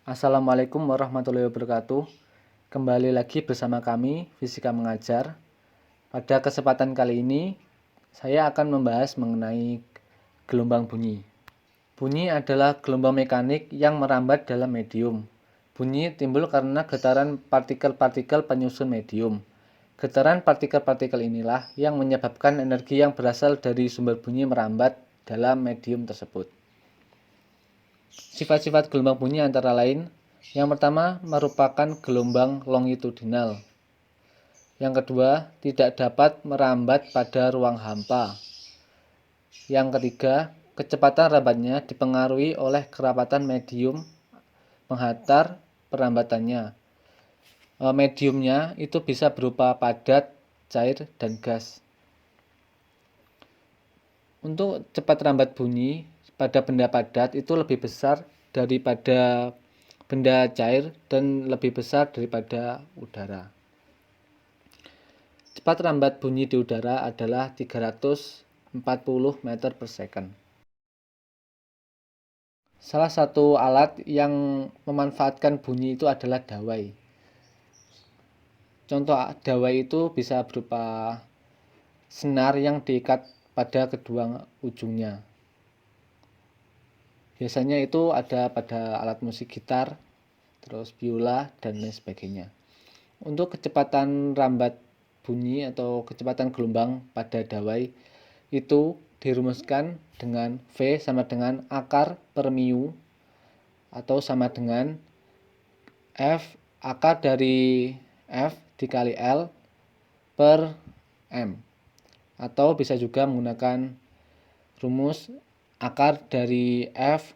Assalamualaikum warahmatullahi wabarakatuh. Kembali lagi bersama kami, Fisika Mengajar. Pada kesempatan kali ini, saya akan membahas mengenai gelombang bunyi. Bunyi adalah gelombang mekanik yang merambat dalam medium. Bunyi timbul karena getaran partikel-partikel penyusun medium. Getaran partikel-partikel inilah yang menyebabkan energi yang berasal dari sumber bunyi merambat dalam medium tersebut. Sifat-sifat gelombang bunyi antara lain, yang pertama merupakan gelombang longitudinal. Yang kedua, tidak dapat merambat pada ruang hampa. Yang ketiga, kecepatan rambatnya dipengaruhi oleh kerapatan medium menghantar perambatannya. Mediumnya itu bisa berupa padat, cair, dan gas. Untuk cepat rambat bunyi pada benda padat itu lebih besar daripada benda cair dan lebih besar daripada udara. Cepat rambat bunyi di udara adalah 340 meter per second. Salah satu alat yang memanfaatkan bunyi itu adalah dawai. Contoh dawai itu bisa berupa senar yang diikat pada kedua ujungnya. Biasanya itu ada pada alat musik gitar, terus biola, dan lain sebagainya. Untuk kecepatan rambat bunyi atau kecepatan gelombang pada dawai itu dirumuskan dengan V sama dengan akar per mu atau sama dengan F akar dari F dikali L per M, atau bisa juga menggunakan rumus akar dari F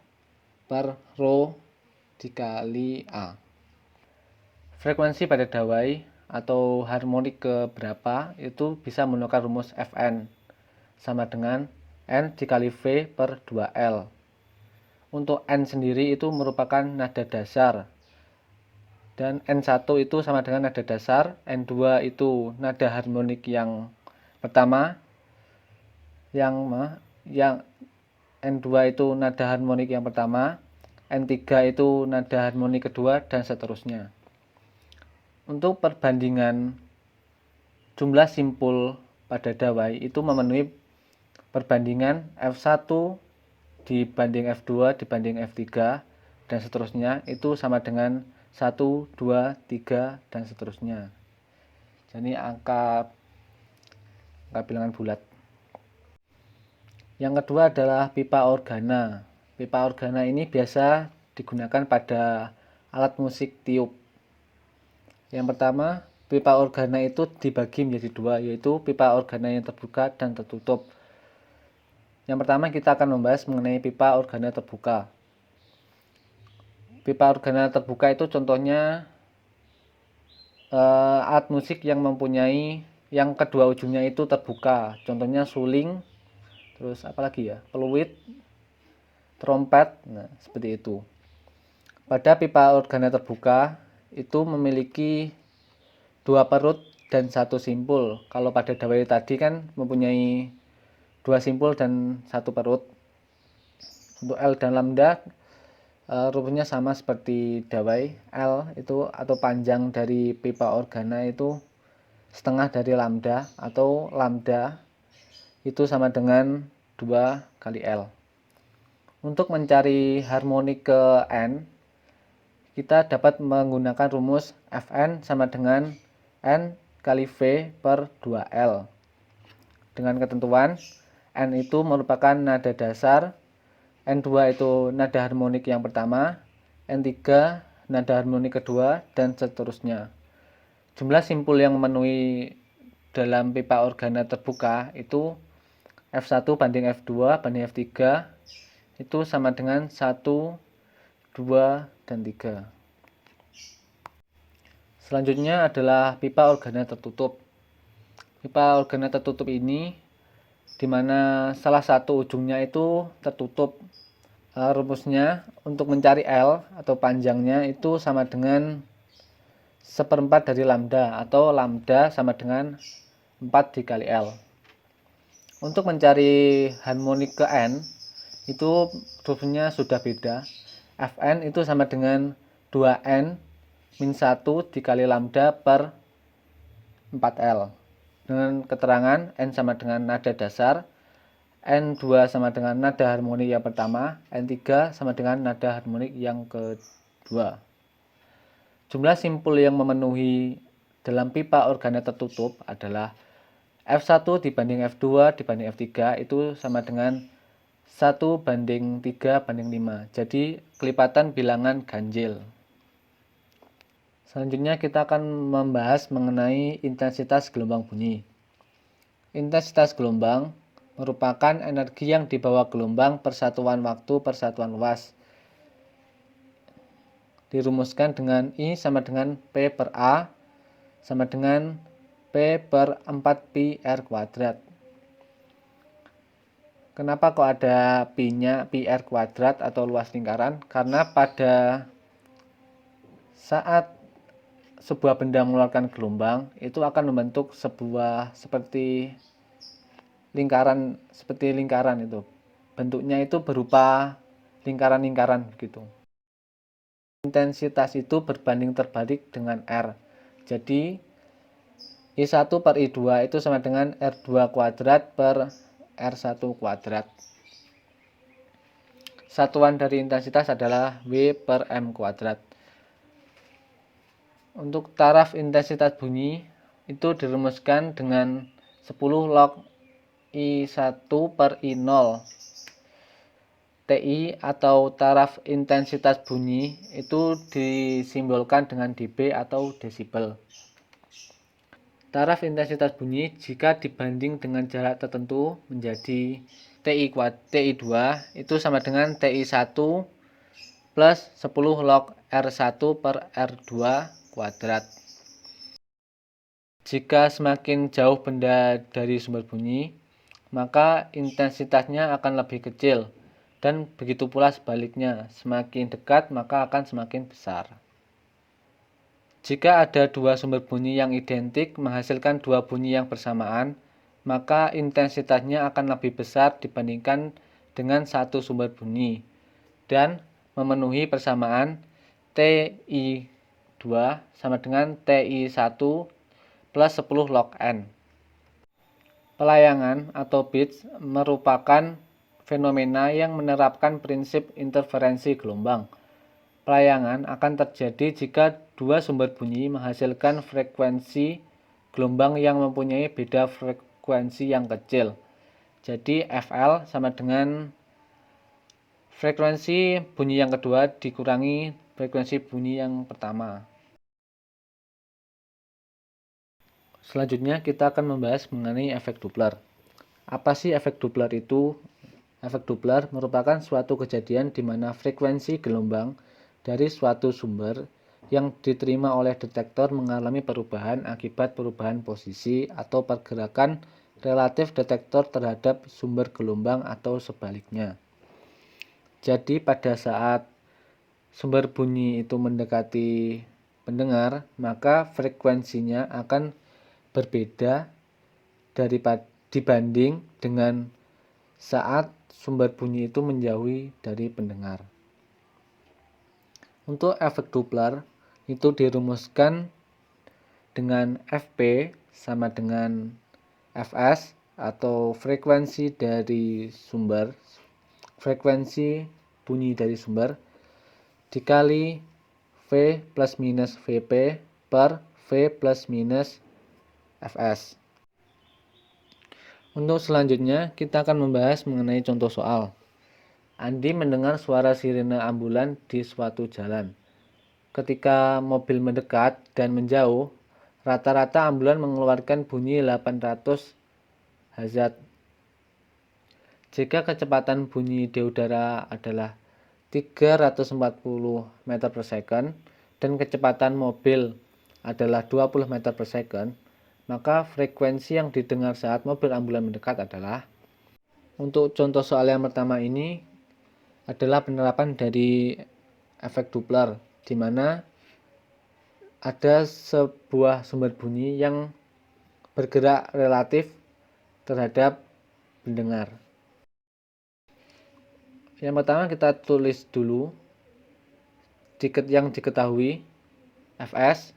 per rho dikali A. Frekuensi pada dawai atau harmonik keberapa itu bisa menggunakan rumus Fn sama dengan N dikali V per 2L. Untuk N sendiri itu merupakan nada dasar, dan N1 itu sama dengan nada dasar, N2 itu nada harmonik yang pertama, yang N2 itu nada harmonik yang pertama, N3 itu nada harmonik kedua, dan seterusnya. Untuk perbandingan jumlah simpul pada dawai itu memenuhi perbandingan F1 dibanding F2 dibanding F3 dan seterusnya, itu sama dengan 1, 2, 3, dan seterusnya. Jadi angka bilangan bulat. Yang kedua adalah pipa organa. Pipa organa ini biasa digunakan pada alat musik tiup. Yang pertama, pipa organa itu dibagi menjadi dua, yaitu pipa organa yang terbuka dan tertutup. Yang pertama kita akan membahas mengenai pipa organa terbuka. Pipa organa terbuka itu contohnya alat musik yang mempunyai yang kedua ujungnya itu terbuka. Contohnya suling, terus apalagi ya, peluit, trompet, nah seperti itu. Pada pipa organa terbuka itu memiliki dua perut dan satu simpul. Kalau pada dawai tadi kan mempunyai dua simpul dan satu perut. Untuk L dan lambda rumusnya sama seperti dawai. L itu atau panjang dari pipa organa itu setengah dari lambda, atau lambda itu sama dengan 2 kali L. Untuk mencari harmonik ke N, kita dapat menggunakan rumus Fn sama dengan N kali V per 2L. Dengan ketentuan N itu merupakan nada dasar, N2 itu nada harmonik yang pertama, N3 nada harmonik kedua, dan seterusnya. Jumlah simpul yang memenuhi dalam pipa organa terbuka itu F1 banding F2 banding F3 itu sama dengan 1, 2, dan 3. Selanjutnya adalah pipa organa tertutup. Pipa organa tertutup ini dimana salah satu ujungnya itu tertutup. Rumusnya untuk mencari L atau panjangnya itu sama dengan 1/4 dari lambda, atau lambda sama dengan 4 dikali L. Untuk mencari harmonik ke N itu rumusnya sudah beda. Fn itu sama dengan 2N min 1 dikali lambda per 4L. Dengan keterangan N sama dengan nada dasar, N2 sama dengan nada harmonik yang pertama, N3 sama dengan nada harmonik yang kedua. Jumlah simpul yang memenuhi dalam pipa organet tertutup adalah F1 dibanding F2 dibanding F3 itu sama dengan 1 banding 3 banding 5. Jadi kelipatan bilangan ganjil. Selanjutnya kita akan membahas mengenai intensitas gelombang bunyi. Intensitas gelombang merupakan energi yang dibawa gelombang per satuan waktu per satuan luas. Dirumuskan dengan I sama dengan P per A sama dengan P per 4 pi R kuadrat. Kenapa kok ada Pi-nya pi R kuadrat atau luas lingkaran? Karena pada saat sebuah benda mengeluarkan gelombang itu akan membentuk sebuah seperti lingkaran itu. Bentuknya itu berupa lingkaran-lingkaran gitu. Intensitas itu berbanding terbalik dengan R. Jadi I1 per I2 itu sama dengan R2 kuadrat per R1 kuadrat. Satuan dari intensitas adalah W per M kuadrat. Untuk taraf intensitas bunyi itu dirumuskan dengan 10 log I1 per I0. TI atau taraf intensitas bunyi itu disimbolkan dengan dB atau desibel. Taraf intensitas bunyi jika dibanding dengan jarak tertentu menjadi TI2 itu sama dengan TI1 plus 10 log R1 per R2 kuadrat. Jika semakin jauh benda dari sumber bunyi, maka intensitasnya akan lebih kecil, dan begitu pula sebaliknya, semakin dekat maka akan semakin besar. Jika ada dua sumber bunyi yang identik menghasilkan dua bunyi yang bersamaan, maka intensitasnya akan lebih besar dibandingkan dengan satu sumber bunyi dan memenuhi persamaan TI2 sama dengan TI1 plus 10 log N. Pelayangan atau bits merupakan fenomena yang menerapkan prinsip interferensi gelombang. Pelayangan akan terjadi jika dua sumber bunyi menghasilkan frekuensi gelombang yang mempunyai beda frekuensi yang kecil. Jadi FL sama dengan frekuensi bunyi yang kedua dikurangi frekuensi bunyi yang pertama. Selanjutnya kita akan membahas mengenai efek Doppler. Apa sih efek Doppler itu? Efek Doppler merupakan suatu kejadian di mana frekuensi gelombang dari suatu sumber yang diterima oleh detektor mengalami perubahan akibat perubahan posisi atau pergerakan relatif detektor terhadap sumber gelombang atau sebaliknya. Jadi pada saat sumber bunyi itu mendekati pendengar, maka frekuensinya akan berbeda dibanding dengan saat sumber bunyi itu menjauhi dari pendengar. Untuk efek Doppler itu dirumuskan dengan Fp sama dengan Fs atau frekuensi dari sumber, frekuensi bunyi dari sumber dikali V plus minus Vp per V plus minus Fs. Untuk selanjutnya kita akan membahas mengenai contoh soal. Andi mendengar suara sirine ambulan di suatu jalan. Ketika mobil mendekat dan menjauh, rata-rata ambulan mengeluarkan bunyi 800 Hz. Jika kecepatan bunyi di udara adalah 340 meter per second dan kecepatan mobil adalah 20 meter per second, maka frekuensi yang didengar saat mobil ambulan mendekat adalah. Untuk contoh soal yang pertama ini adalah penerapan dari efek Doppler, di mana ada sebuah sumber bunyi yang bergerak relatif terhadap pendengar. Yang pertama kita tulis dulu yang diketahui Fs,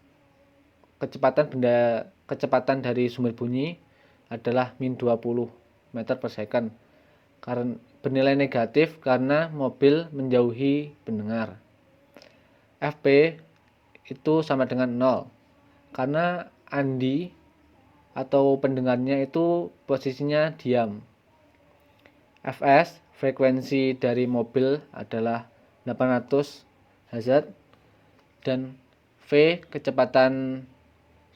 kecepatan dari sumber bunyi adalah min 20 meter per second. Karena bernilai negatif karena mobil menjauhi pendengar. Fp itu sama dengan 0 karena Andi atau pendengarnya itu posisinya diam. Fs, frekuensi dari mobil adalah 800 Hz dan V,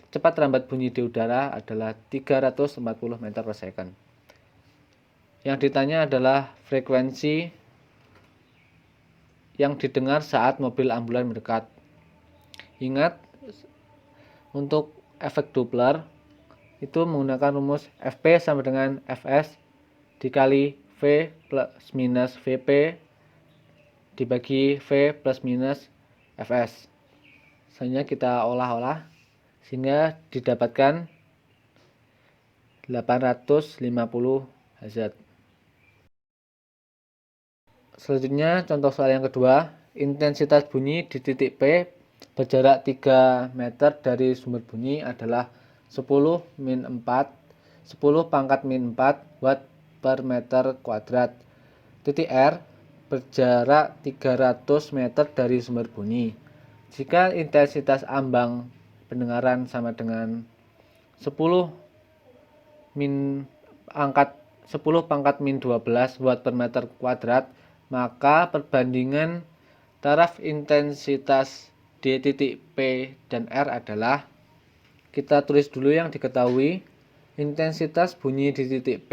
cepat rambat bunyi di udara adalah 340 meter per second. Yang ditanya adalah frekuensi yang didengar saat mobil ambulan mendekat. Ingat, untuk efek Doppler itu menggunakan rumus Fp sama dengan Fs dikali V plus minus Vp dibagi V plus minus Fs. Selanjutnya kita olah-olah sehingga didapatkan 850 Hz. Selanjutnya contoh soal yang kedua, intensitas bunyi di titik P berjarak 3 meter dari sumber bunyi adalah 10 pangkat min 4 watt per meter kuadrat. Titik R berjarak 300 meter dari sumber bunyi. Jika intensitas ambang pendengaran sama dengan 10 pangkat min 12 watt per meter kuadrat, maka perbandingan taraf intensitas di titik P dan R adalah, kita tulis dulu yang diketahui, intensitas bunyi di titik P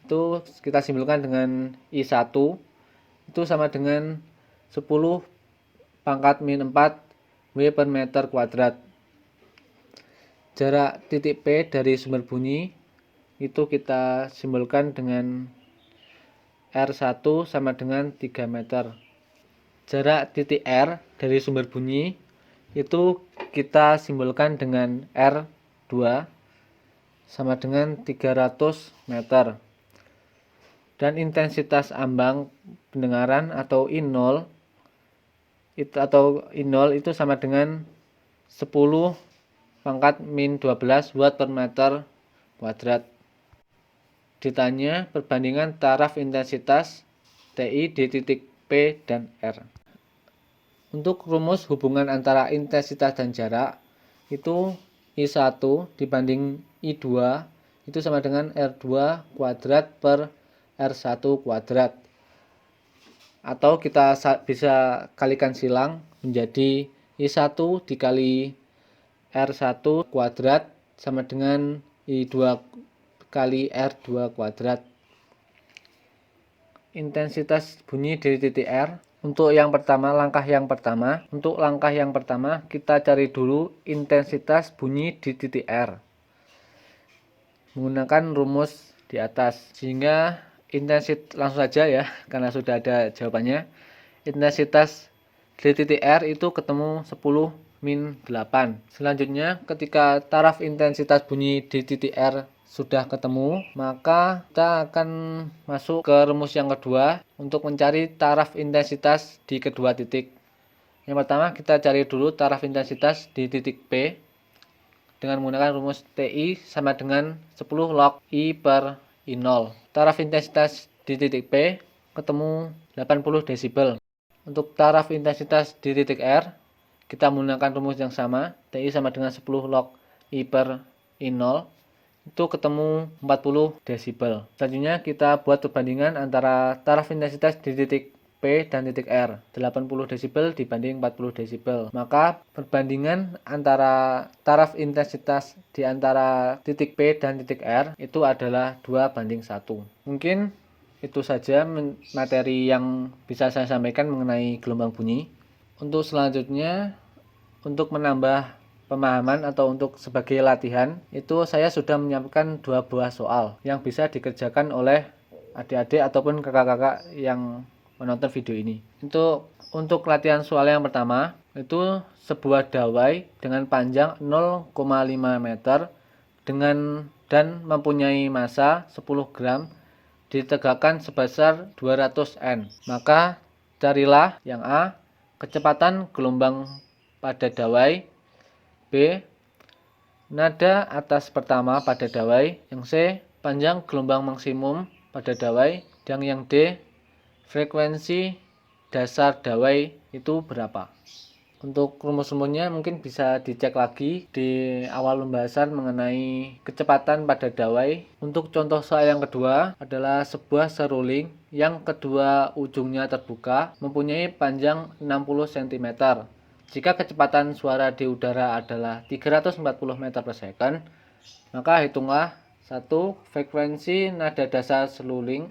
itu kita simpulkan dengan I1 itu sama dengan 10 pangkat min 4 W per meter kuadrat. Jarak titik P dari sumber bunyi itu kita simbolkan dengan R1 sama dengan 3 meter. Jarak titik R dari sumber bunyi itu kita simbolkan dengan R2 sama dengan 300 meter. Dan intensitas ambang pendengaran atau I0 itu sama dengan 10 pangkat min 12 watt per meter kuadrat. Ditanya perbandingan taraf intensitas TI di titik P dan R. Untuk rumus hubungan antara intensitas dan jarak itu I1 dibanding I2 itu sama dengan R2 kuadrat per R1 kuadrat. Atau kita bisa kalikan silang menjadi I1 dikali R1 kuadrat sama dengan I2 kali R2 kuadrat. Intensitas bunyi di titik R. Untuk langkah yang pertama kita cari dulu intensitas bunyi di titik R menggunakan rumus di atas, sehingga langsung saja ya, karena sudah ada jawabannya. Intensitas di titik R itu ketemu 10 min 8. Selanjutnya ketika taraf intensitas bunyi di titik R sudah ketemu, maka kita akan masuk ke rumus yang kedua untuk mencari taraf intensitas di kedua titik. Yang pertama kita cari dulu taraf intensitas di titik P dengan menggunakan rumus TI sama dengan 10 log I per I0. Taraf intensitas di titik P ketemu 80 desibel. Untuk taraf intensitas di titik R kita menggunakan rumus yang sama, TI sama dengan 10 log I per I0 itu ketemu 40 desibel. Selanjutnya kita buat perbandingan antara taraf intensitas di titik P dan titik R, 80 desibel dibanding 40 desibel. Maka perbandingan antara taraf intensitas di antara titik P dan titik R itu adalah 2:1. Mungkin itu saja materi yang bisa saya sampaikan mengenai gelombang bunyi. Untuk selanjutnya, untuk menambah pemahaman atau untuk sebagai latihan, itu saya sudah menyiapkan 2 buah soal yang bisa dikerjakan oleh adik-adik ataupun kakak-kakak yang menonton video ini. Untuk latihan soal yang pertama, itu sebuah dawai dengan panjang 0,5 meter dan mempunyai massa 10 gram ditegakkan sebesar 200 N. Maka carilah yang A, kecepatan gelombang pada dawai. B. Nada atas pertama pada dawai. Yang C. Panjang gelombang maksimum pada dawai. Dan yang D. Frekuensi dasar dawai itu berapa? Untuk rumus-rumusnya mungkin bisa dicek lagi di awal pembahasan mengenai kecepatan pada dawai. Untuk contoh soal yang kedua adalah sebuah seruling yang kedua ujungnya terbuka mempunyai panjang 60 cm. Jika kecepatan suara di udara adalah 340 meter per second, maka hitunglah 1. Frekuensi nada dasar seruling.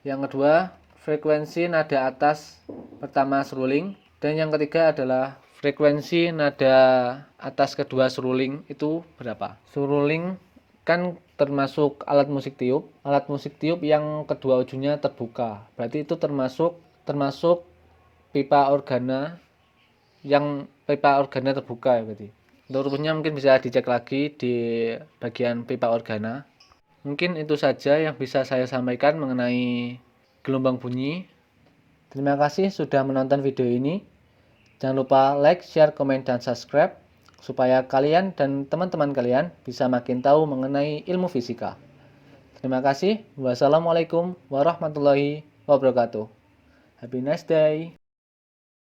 Yang kedua, frekuensi nada atas pertama seruling. Dan yang ketiga adalah frekuensi nada atas kedua seruling itu berapa. Seruling kan termasuk alat musik tiup. Alat musik tiup yang kedua ujungnya terbuka. Berarti itu termasuk pipa organa yang pipa organa terbuka ya berarti. Untuk rumusnya mungkin bisa dicek lagi di bagian pipa organa. Mungkin itu saja yang bisa saya sampaikan mengenai gelombang bunyi. Terima kasih sudah menonton video ini. Jangan lupa like, share, komen, dan subscribe supaya kalian dan teman-teman kalian bisa makin tahu mengenai ilmu fisika. Terima kasih. Wassalamualaikum warahmatullahi wabarakatuh. Have a nice day.